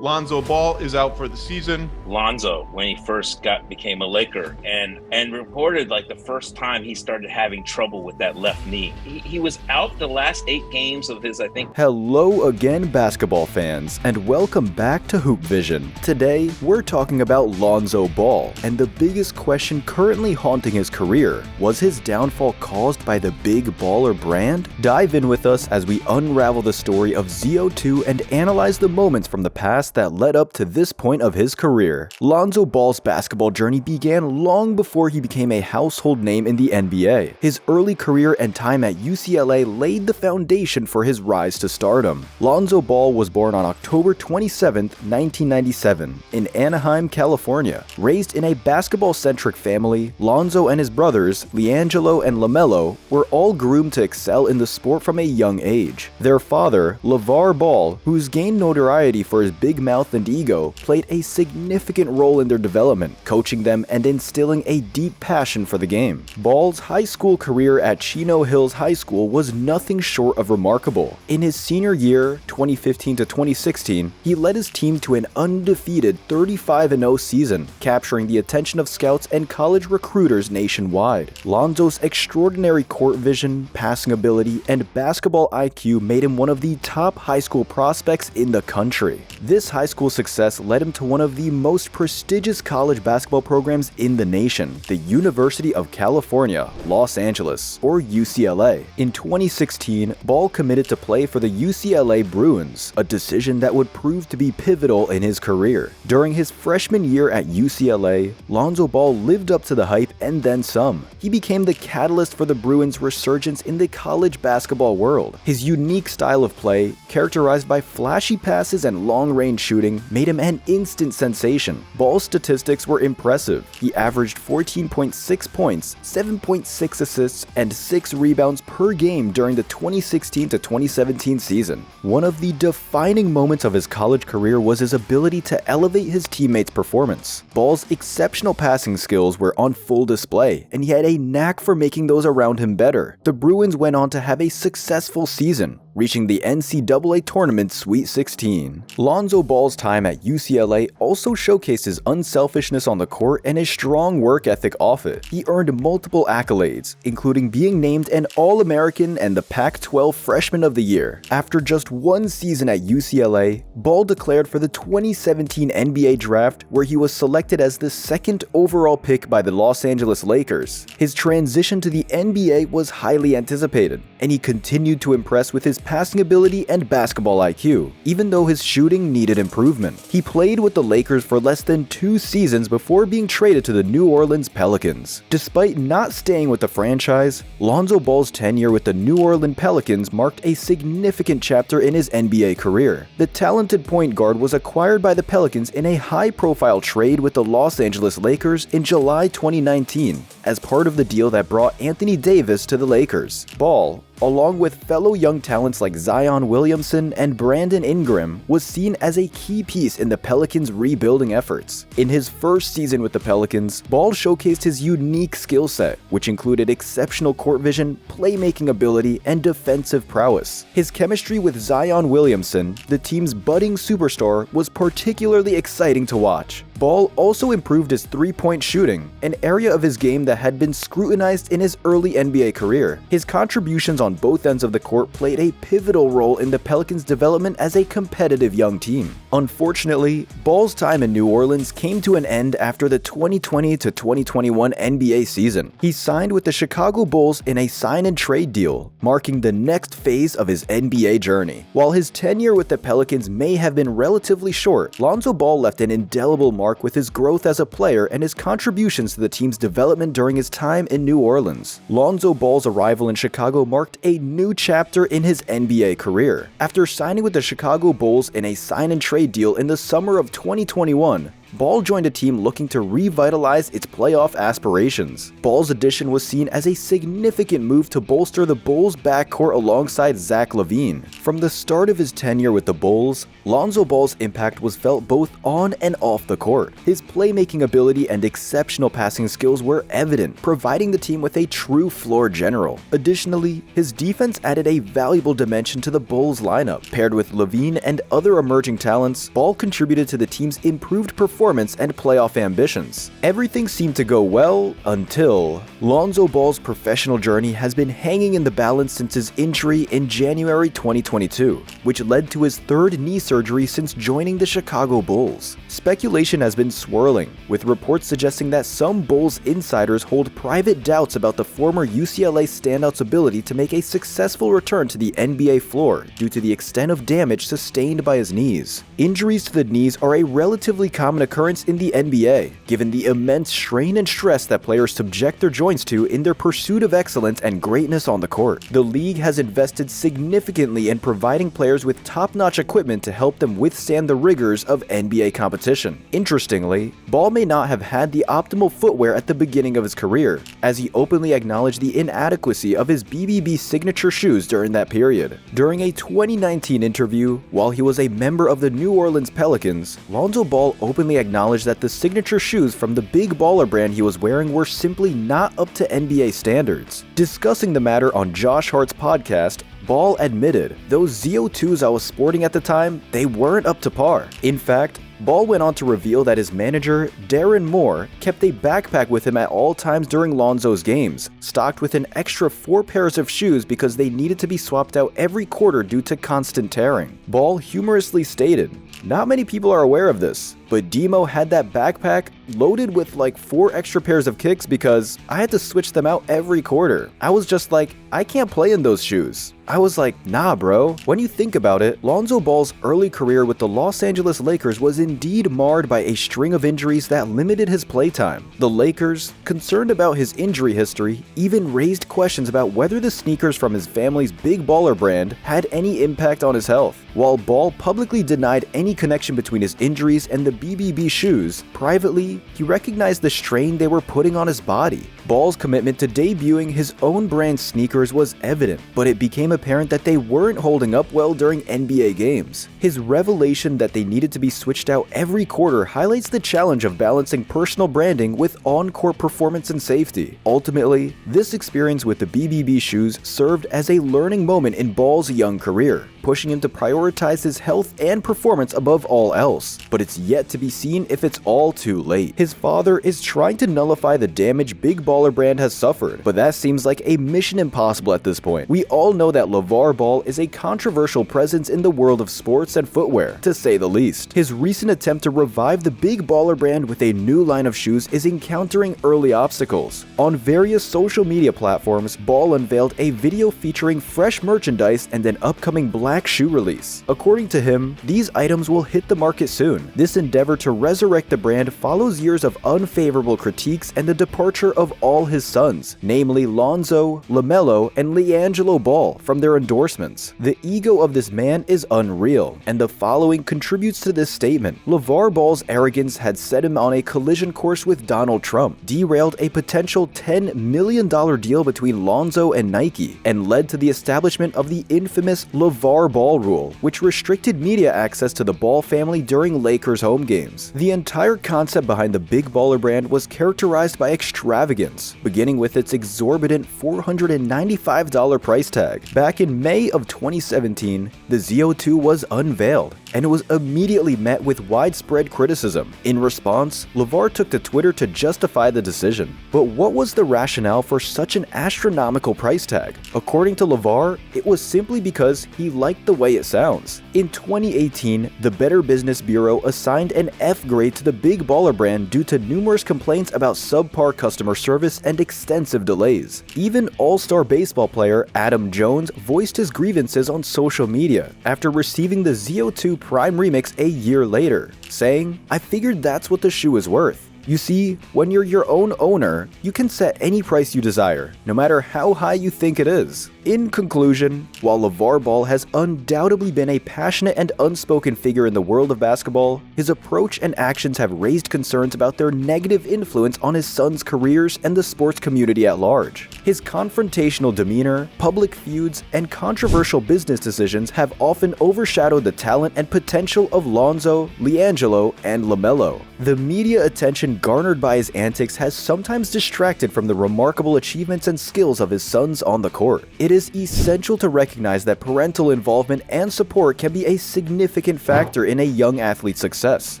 Lonzo Ball is out for the season. Lonzo, when he first became a Laker and reported like the first time he started having trouble with that left knee. He was out the last 8 games of his, I think. Hello again, basketball fans, and welcome back to Hoop Vision. Today, we're talking about Lonzo Ball, and the biggest question currently haunting his career: was his downfall caused by the big baller brand? Dive in with us as we unravel the story of ZO2 and analyze the moments from the past that led up to this point of his career. Lonzo Ball's basketball journey began long before he became a household name in the NBA. His early career and time at UCLA laid the foundation for his rise to stardom. Lonzo Ball was born on October 27, 1997, in Anaheim, California. Raised in a basketball-centric family, Lonzo and his brothers, LiAngelo and LaMelo, were all groomed to excel in the sport from a young age. Their father, LeVar Ball, who's gained notoriety for his big mouth and ego, played a significant role in their development, coaching them and instilling a deep passion for the game. Ball's high school career at Chino Hills High School was nothing short of remarkable. In his senior year, 2015 to 2016, he led his team to an undefeated 35-0 season, capturing the attention of scouts and college recruiters nationwide. Lonzo's extraordinary court vision, passing ability, and basketball IQ made him one of the top high school prospects in the country. This high school success led him to one of the most prestigious college basketball programs in the nation, the University of California, Los Angeles, or UCLA. In 2016, Ball committed to play for the UCLA Bruins, a decision that would prove to be pivotal in his career. During his freshman year at UCLA, Lonzo Ball lived up to the hype and then some. He became the catalyst for the Bruins' resurgence in the college basketball world. His unique style of play, characterized by flashy passes and long-range shooting, made him an instant sensation. Ball's statistics were impressive. He averaged 14.6 points, 7.6 assists, and 6 rebounds per game during the 2016 to 2017 season. One of the defining moments of his college career was his ability to elevate his teammates' performance. Ball's exceptional passing skills were on full display, and he had a knack for making those around him better. The Bruins went on to have a successful season, reaching the NCAA Tournament Sweet 16. Lonzo Ball's time at UCLA also showcased his unselfishness on the court and his strong work ethic off it. He earned multiple accolades, including being named an All-American and the Pac-12 Freshman of the Year. After just one season at UCLA, Ball declared for the 2017 NBA Draft, where he was selected as the second overall pick by the Los Angeles Lakers. His transition to the NBA was highly anticipated, and he continued to impress with his passing ability and basketball IQ, even though his shooting needed improvement. He played with the Lakers for less than 2 seasons before being traded to the New Orleans Pelicans. Despite not staying with the franchise, Lonzo Ball's tenure with the New Orleans Pelicans marked a significant chapter in his NBA career. The talented point guard was acquired by the Pelicans in a high-profile trade with the Los Angeles Lakers in July 2019, as part of the deal that brought Anthony Davis to the Lakers. Ball, along with fellow young talents like Zion Williamson and Brandon Ingram, was seen as a key piece in the Pelicans' rebuilding efforts. In his first season with the Pelicans, Ball showcased his unique skill set, which included exceptional court vision, playmaking ability, and defensive prowess. His chemistry with Zion Williamson, the team's budding superstar, was particularly exciting to watch. Ball also improved his three-point shooting, an area of his game that had been scrutinized in his early NBA career. His contributions on both ends of the court played a pivotal role in the Pelicans' development as a competitive young team. Unfortunately, Ball's time in New Orleans came to an end after the 2020 to 2021 NBA season. He signed with the Chicago Bulls in a sign-and-trade deal, marking the next phase of his NBA journey. While his tenure with the Pelicans may have been relatively short, Lonzo Ball left an indelible mark with his growth as a player and his contributions to the team's development during his time in New Orleans. Lonzo Ball's arrival in Chicago marked a new chapter in his NBA career. After signing with the Chicago Bulls in a sign-and-trade deal in the summer of 2021, Ball joined a team looking to revitalize its playoff aspirations. Ball's addition was seen as a significant move to bolster the Bulls' backcourt alongside Zach LaVine. From the start of his tenure with the Bulls, Lonzo Ball's impact was felt both on and off the court. His playmaking ability and exceptional passing skills were evident, providing the team with a true floor general. Additionally, his defense added a valuable dimension to the Bulls lineup. Paired with LaVine and other emerging talents, Ball contributed to the team's improved performance and playoff ambitions. Everything seemed to go well until Lonzo Ball's professional journey has been hanging in the balance since his injury in January 2022, which led to his third knee surgery since joining the Chicago Bulls. Speculation has been swirling, with reports suggesting that some Bulls insiders hold private doubts about the former UCLA standout's ability to make a successful return to the NBA floor due to the extent of damage sustained by his knees. Injuries to the knees are a relatively common occurrence in the NBA, given the immense strain and stress that players subject their joints to in their pursuit of excellence and greatness on the court. The league has invested significantly in providing players with top-notch equipment to help them withstand the rigors of NBA competition. Interestingly, Ball may not have had the optimal footwear at the beginning of his career, as he openly acknowledged the inadequacy of his BBB signature shoes during that period. During a 2019 interview, while he was a member of the New Orleans Pelicans, Lonzo Ball openly acknowledged that the signature shoes from the Big Baller brand he was wearing were simply not up to NBA standards. Discussing the matter on Josh Hart's podcast, Ball admitted, "Those ZO2s I was sporting at the time, they weren't up to par." In fact, Ball went on to reveal that his manager, Darren Moore, kept a backpack with him at all times during Lonzo's games, stocked with an extra 4 pairs of shoes because they needed to be swapped out every quarter due to constant tearing. Ball humorously stated, "Not many people are aware of this, but Demo had that backpack loaded with like 4 extra pairs of kicks because I had to switch them out every quarter. I was just like, I can't play in those shoes." I was like, nah bro. When you think about it, Lonzo Ball's early career with the Los Angeles Lakers was indeed marred by a string of injuries that limited his playtime. The Lakers, concerned about his injury history, even raised questions about whether the sneakers from his family's Big Baller brand had any impact on his health. While Ball publicly denied any connection between his injuries and the BBB shoes, privately, he recognized the strain they were putting on his body. Ball's commitment to debuting his own brand sneakers was evident, but it became apparent that they weren't holding up well during NBA games. His revelation that they needed to be switched out every quarter highlights the challenge of balancing personal branding with on-court performance and safety. Ultimately, this experience with the BBB shoes served as a learning moment in Ball's young career, pushing him to prioritize his health and performance above all else. But it's yet to be seen if it's all too late. His father is trying to nullify the damage Big Baller brand has suffered, but that seems like a mission impossible at this point. We all know that LeVar Ball is a controversial presence in the world of sports and footwear, to say the least. His recent attempt to revive the Big Baller brand with a new line of shoes is encountering early obstacles. On various social media platforms, Ball unveiled a video featuring fresh merchandise and an upcoming black shoe release. According to him, these items will hit the market soon. This endeavor to resurrect the brand follows years of unfavorable critiques and the departure of all his sons, namely Lonzo, LaMelo, and LiAngelo Ball, from their endorsements. The ego of this man is unreal, and the following contributes to this statement. LeVar Ball's arrogance had set him on a collision course with Donald Trump, derailed a potential $10 million deal between Lonzo and Nike, and led to the establishment of the infamous LeVar Ball rule, which restricted media access to the Ball family during Lakers home games. The entire concept behind the Big Baller brand was characterized by extravagance, beginning with its exorbitant $495 price tag. Back in May of 2017, the ZO2 was unveiled, and it was immediately met with widespread criticism. In response, LeVar took to Twitter to justify the decision. But what was the rationale for such an astronomical price tag? According to LeVar, it was simply because he liked the way it sounds. In 2018, the Better Business Bureau assigned an F grade to the Big Baller brand due to numerous complaints about subpar customer service and extensive delays. Even All-Star baseball player Adam Jones voiced his grievances on social media after receiving the ZO2 Prime Remix a year later, saying, "I figured that's what the shoe is worth. You see, when you're your own owner, you can set any price you desire, no matter how high you think it is. In conclusion, while LeVar Ball has undoubtedly been a passionate and unspoken figure in the world of basketball, his approach and actions have raised concerns about their negative influence on his sons' careers and the sports community at large. His confrontational demeanor, public feuds, and controversial business decisions have often overshadowed the talent and potential of Lonzo, LiAngelo, and LaMelo. The media attention garnered by his antics has sometimes distracted from the remarkable achievements and skills of his sons on the court. It is essential to recognize that parental involvement and support can be a significant factor in a young athlete's success.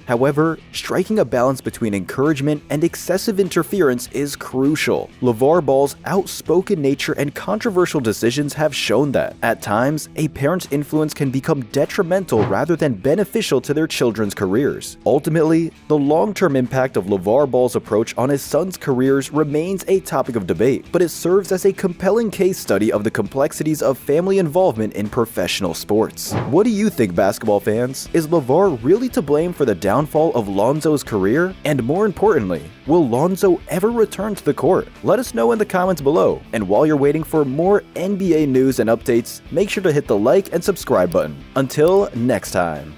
However, striking a balance between encouragement and excessive interference is crucial. LeVar Ball's outspoken nature and controversial decisions have shown that, at times, a parent's influence can become detrimental rather than beneficial to their children's careers. Ultimately, the long-term impact of LeVar Ball's approach on his sons' careers remains a topic of debate, but it serves as a compelling case study of the complexities of family involvement in professional sports. What do you think, basketball fans? Is LeVar really to blame for the downfall of Lonzo's career? And more importantly, will Lonzo ever return to the court? Let us know in the comments below. And while you're waiting for more NBA news and updates, make sure to hit the like and subscribe button. Until next time.